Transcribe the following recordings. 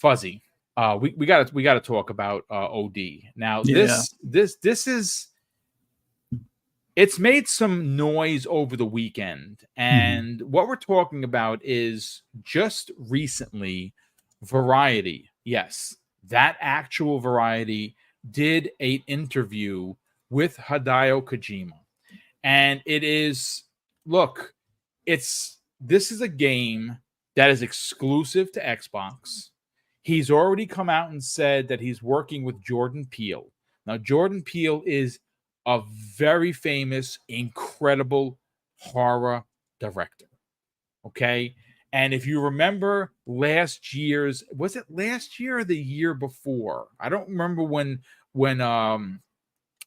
Fuzzy. We gotta talk about OD. Now Yeah. this is, it's made some noise over the weekend, and what we're talking about is just recently Variety. Yes, that actual Variety did an interview with Hideo Kojima. And it is, look, this is a game that is exclusive to Xbox. He's already come out and said that he's working with Jordan Peele. Now, Jordan Peele is a very famous, incredible horror director. Okay. And if you remember last year's, was it last year or the year before? I don't remember when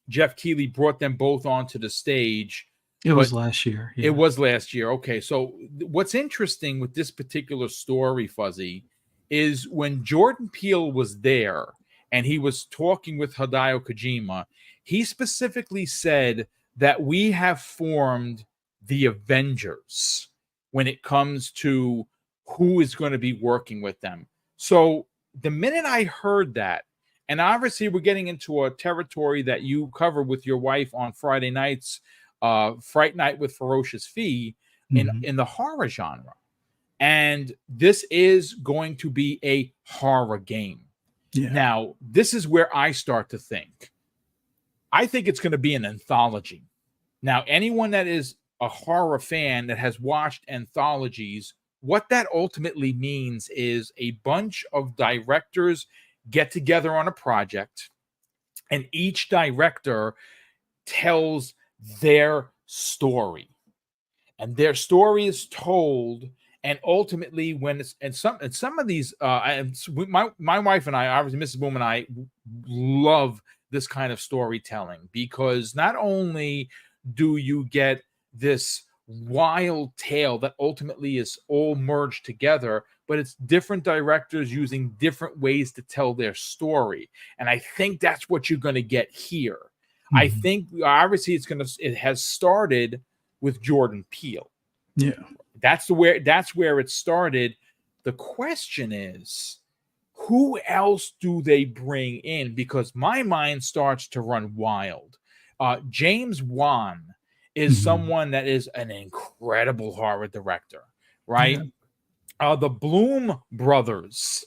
Jeff Keighley brought them both onto the stage. It was last year. Yeah. It was last year. Okay. So what's interesting with this particular story, Fuzzy, is when Jordan Peele was there and he was talking with Hideo Kojima, he specifically said that we have formed the Avengers when it comes to who is going to be working with them. So the minute I heard that, and obviously we're getting into a territory that you cover with your wife on Friday nights, Fright Night with Ferocious Fee, in the horror genre. And this is going to be a horror game. Yeah. Now, this is where I start to think. I think it's going to be an anthology. Now, anyone that is a horror fan that has watched anthologies, what that ultimately means is a bunch of directors get together on a project, and each director tells their story. And their story is told, and ultimately when it's, and some of these my wife and I, obviously Mrs. Boom and I, love this kind of storytelling, because not only do you get this wild tale that ultimately is all merged together, but it's different directors using different ways to tell their story. And I think that's what you're going to get here. I think obviously it has started with Jordan Peele. Yeah. That's where it started. The question is, who else do they bring in? Because my mind starts to run wild. James Wan is someone that is an incredible horror director, right? Yeah. The Bloom brothers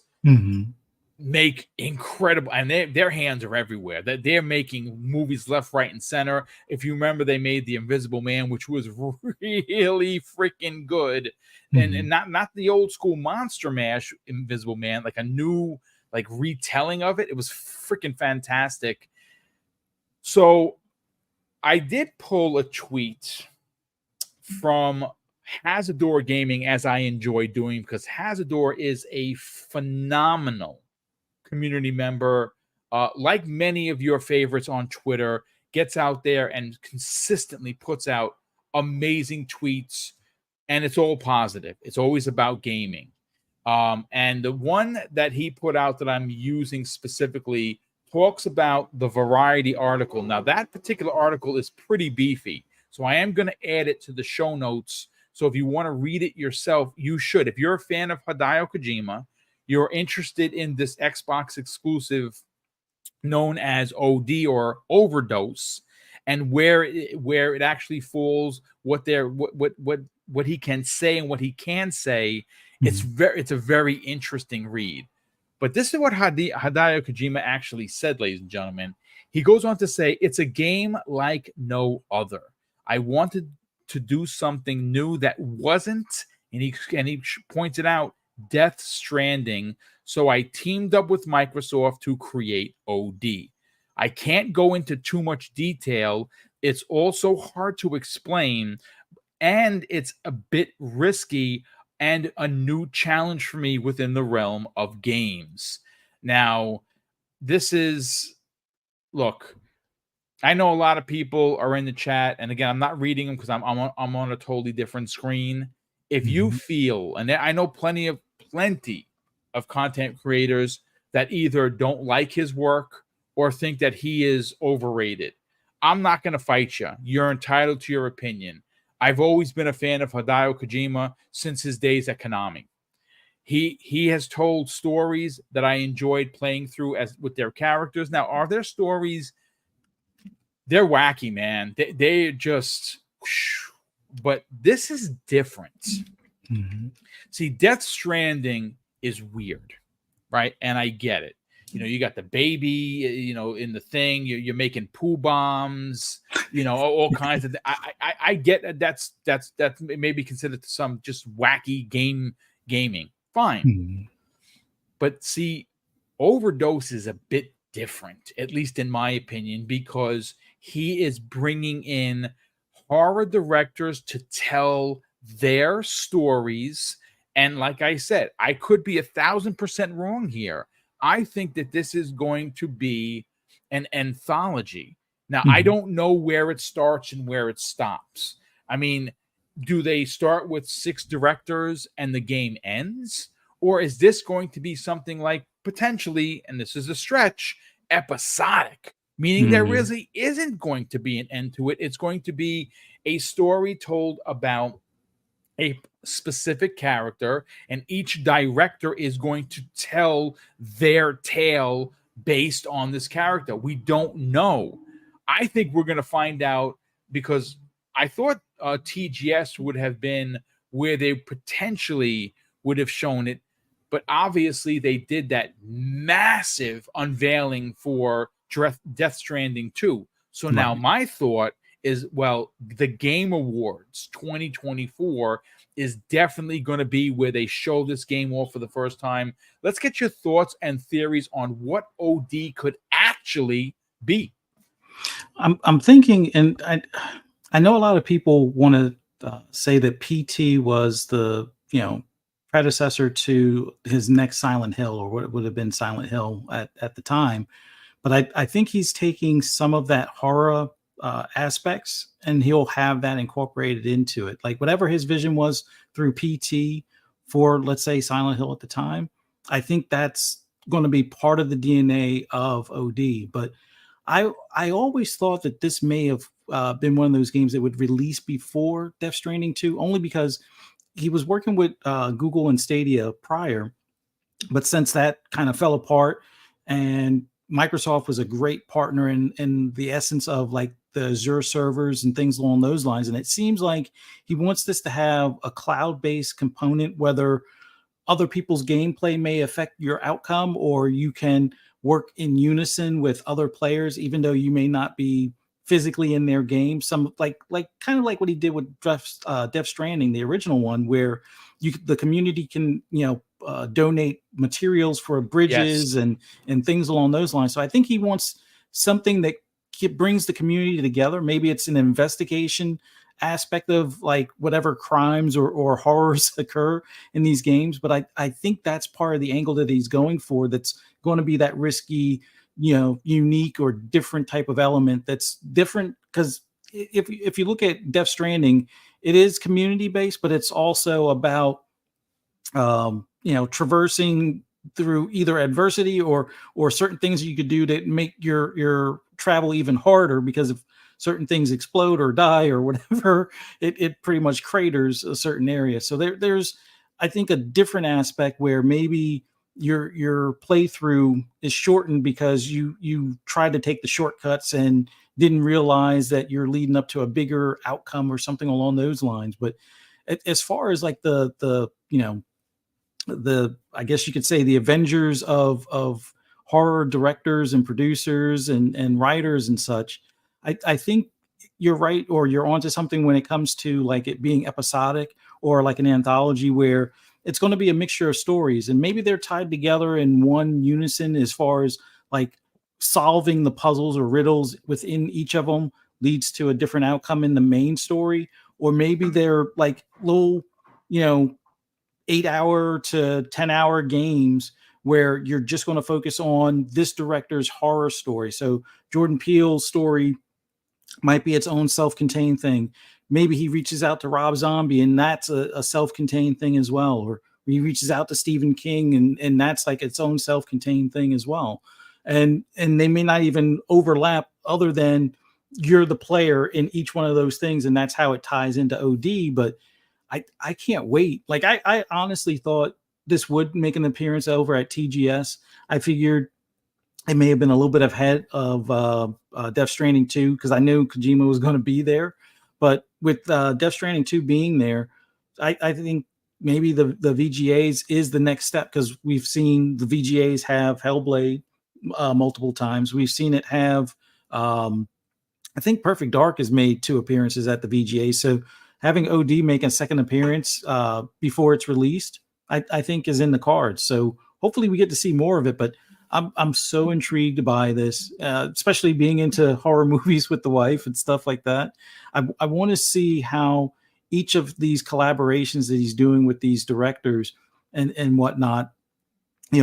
make incredible, and their hands are everywhere. They're making movies left, right, and center. If you remember, they made The Invisible Man, which was really freaking good, and not the old school Monster Mash Invisible Man, like a new retelling of it. It was freaking fantastic. So I did pull a tweet from Hazador Gaming, as I enjoy doing, because Hazador is a phenomenal community member. Like many of your favorites on Twitter, gets out there and consistently puts out amazing tweets, and it's all positive. It's always about gaming. And the one that he put out that I'm using specifically talks about the Variety article. Now, that particular article is pretty beefy, so I am going to add it to the show notes. So if you want to read it yourself, you should. If you're a fan of Hideo Kojima, you're interested in this Xbox exclusive known as OD or Overdose, and where it actually falls, what he can say and what he can say, it's a very interesting read. But this is what Hideo Kojima actually said, ladies and gentlemen. He goes on to say, "It's a game like no other. I wanted to do something new that wasn't," and he pointed out, Death Stranding. So I teamed up with Microsoft to create OD. I can't go into too much detail. It's also hard to explain, and it's a bit risky and a new challenge for me within the realm of games. Now, this is, look, I know a lot of people are in the chat, and again, I'm not reading them because I'm on a totally different screen. If you feel, and I know plenty of content creators that either don't like his work or think that he is overrated, I'm not going to fight you. You're entitled to your opinion. I've always been a fan of Hideo Kojima since his days at Konami. He has told stories that I enjoyed playing through as with their characters. Now, are their stories? They're wacky, man. They just, but this is different. Mm-hmm. See, Death Stranding is weird, right? And I get it. You got the baby, in the thing. You're making poo bombs, all kinds of. I get that. That's maybe considered some just wacky gaming. Fine, Mm-hmm. but see, Overdose is a bit different, at least in my opinion, because he is bringing in horror directors to tell their stories. And like I said, I could be 1,000% wrong here. I think that this is going to be an anthology. Now, I Mm-hmm. don't know where it starts and where it stops. I mean, do they start with 6 directors and the game ends? Or is this going to be something like potentially, and this is a stretch, episodic? Meaning there Mm-hmm. really isn't going to be an end to it. It's going to be a story told about a specific character, and each director is going to tell their tale based on this character. We don't know. I think we're going to find out because I thought TGS would have been where they potentially would have shown it, but obviously they did that massive unveiling for Death Stranding 2. So now Right. my thought is, well, the Game Awards 2024 is definitely going to be where they show this game off for the first time. Let's get your thoughts and theories on what OD could actually be. I'm thinking, and I know a lot of people want to say that PT was the predecessor to his next Silent Hill, or what would have been Silent Hill at the time. But I think he's taking some of that horror aspects, and he'll have that incorporated into it. Like whatever his vision was through PT for, let's say, Silent Hill at the time, I think that's going to be part of the DNA of OD. But I always thought that this may have been one of those games that would release before Death Stranding 2, only because he was working with Google and Stadia prior. But since that kind of fell apart, and Microsoft was a great partner in the essence of like the Azure servers and things along those lines, and it seems like he wants this to have a cloud-based component, whether other people's gameplay may affect your outcome, or you can work in unison with other players, even though you may not be physically in their game. Some like kind of like what he did with Death Stranding, the original one, where the community can donate materials for Yes. bridges and things along those lines. So I think he wants something that brings the community together. Maybe it's an investigation aspect of like whatever crimes or horrors occur in these games. But I think that's part of the angle that he's going for. That's going to be that risky, unique or different type of element that's different. Because if you look at Death Stranding, it is community based, but it's also about traversing through either adversity or certain things you could do to make your travel even harder, because if certain things explode or die or whatever, it pretty much craters a certain area. So there's I think a different aspect where maybe your playthrough is shortened because you tried to take the shortcuts and didn't realize that you're leading up to a bigger outcome or something along those lines. But as far as like the I guess you could say the Avengers of horror directors and producers and writers and such, I think you're right, or you're onto something when it comes to like it being episodic or like an anthology where it's going to be a mixture of stories, and maybe they're tied together in one unison as far as like solving the puzzles or riddles within each of them leads to a different outcome in the main story. Or maybe they're like little, you know, 8 hour to 10 hour games where you're just going to focus on this director's horror story. So Jordan Peele's story might be its own self-contained thing. Maybe he reaches out to Rob Zombie and that's a self-contained thing as well. Or he reaches out to Stephen King and that's like its own self-contained thing as well. And they may not even overlap other than you're the player in each one of those things. And that's how it ties into OD. But I can't wait. Like I honestly thought this would make an appearance over at TGS. I figured it may have been a little bit ahead of Death Stranding 2 because I knew Kojima was going to be there. But with Death Stranding 2 being there, I think maybe the VGAs is the next step because we've seen the VGAs have Hellblade multiple times. We've seen it have, I think Perfect Dark has made 2 appearances at the VGA. So having OD make a second appearance before it's released, I think is in the cards. So hopefully we get to see more of it. But I'm so intrigued by this, especially being into horror movies with the wife and stuff like that. I want to see how each of these collaborations that he's doing with these directors and whatnot,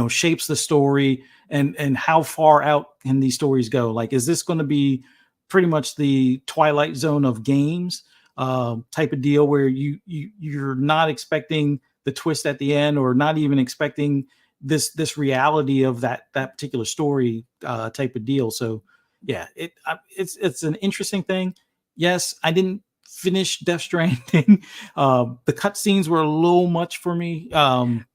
shapes the story and how far out can these stories go? Like, is this going to be pretty much the Twilight Zone of games type of deal where you're not expecting the twist at the end or not even expecting this reality of that particular story type of deal? So yeah, it's an interesting thing. Yes, I didn't finish Death Stranding. The cutscenes were a little much for me.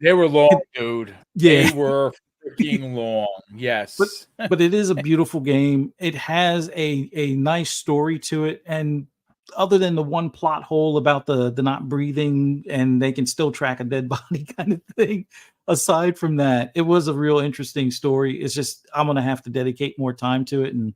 They were long, dude. Yeah. They were freaking long. Yes. But it is a beautiful game. It has a nice story to it. And other than the one plot hole about the not breathing and they can still track a dead body kind of thing, aside from that, it was a real interesting story. It's just I'm going to have to dedicate more time to it. And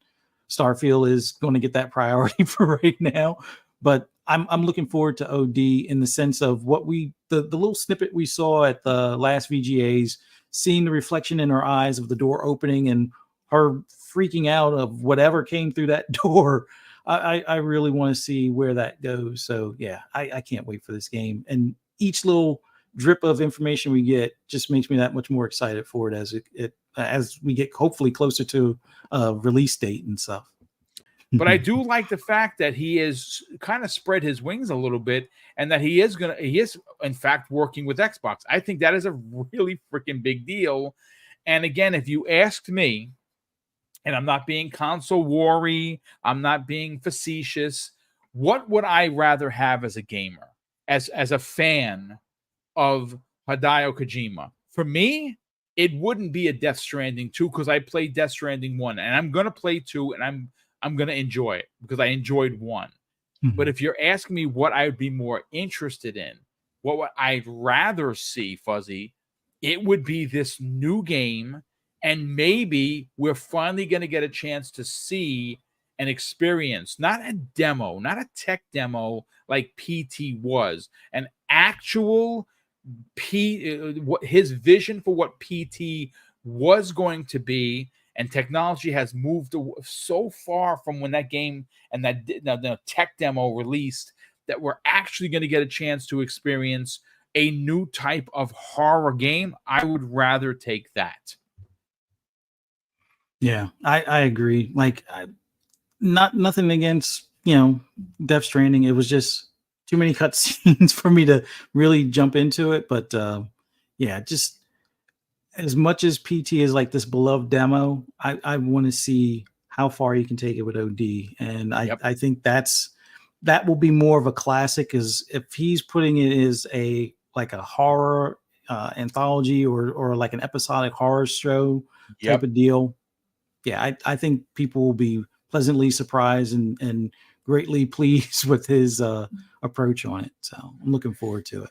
Starfield is going to get that priority for right now. But I'm looking forward to OD in the sense of what the little snippet we saw at the last VGAs, seeing the reflection in her eyes of the door opening and her freaking out of whatever came through that door. I really want to see where that goes. So yeah, I can't wait for this game. And each little drip of information we get just makes me that much more excited for it as we get hopefully closer to release date and stuff. But I do like the fact that he has kind of spread his wings a little bit and that he is in fact working with Xbox. I think that is a really freaking big deal. And again, if you asked me, and I'm not being console worry, I'm not being facetious, what would I rather have as a gamer, as a fan of Hideo Kojima? For me, it wouldn't be a Death Stranding 2 because I played Death Stranding 1 and I'm going to play 2 and I'm going to enjoy it because I enjoyed 1. Mm-hmm. But if you're asking me what I would be more interested in, what I'd rather see, Fuzzy, it would be this new game. And maybe we're finally going to get a chance to see and experience, not a demo, not a tech demo like PT was, an actual his vision for what PT was going to be. And technology has moved so far from when that game and that the tech demo released that we're actually going to get a chance to experience a new type of horror game. I would rather take that. Yeah, I agree. Like, nothing against, Death Stranding. It was just too many cutscenes for me to really jump into it. But yeah, just as much as PT is like this beloved demo, I want to see how far you can take it with OD. And I think that will be more of a classic, is if he's putting it as a horror anthology or like an episodic horror show type of deal. Yeah, I think people will be pleasantly surprised and greatly pleased with his approach on it. So I'm looking forward to it.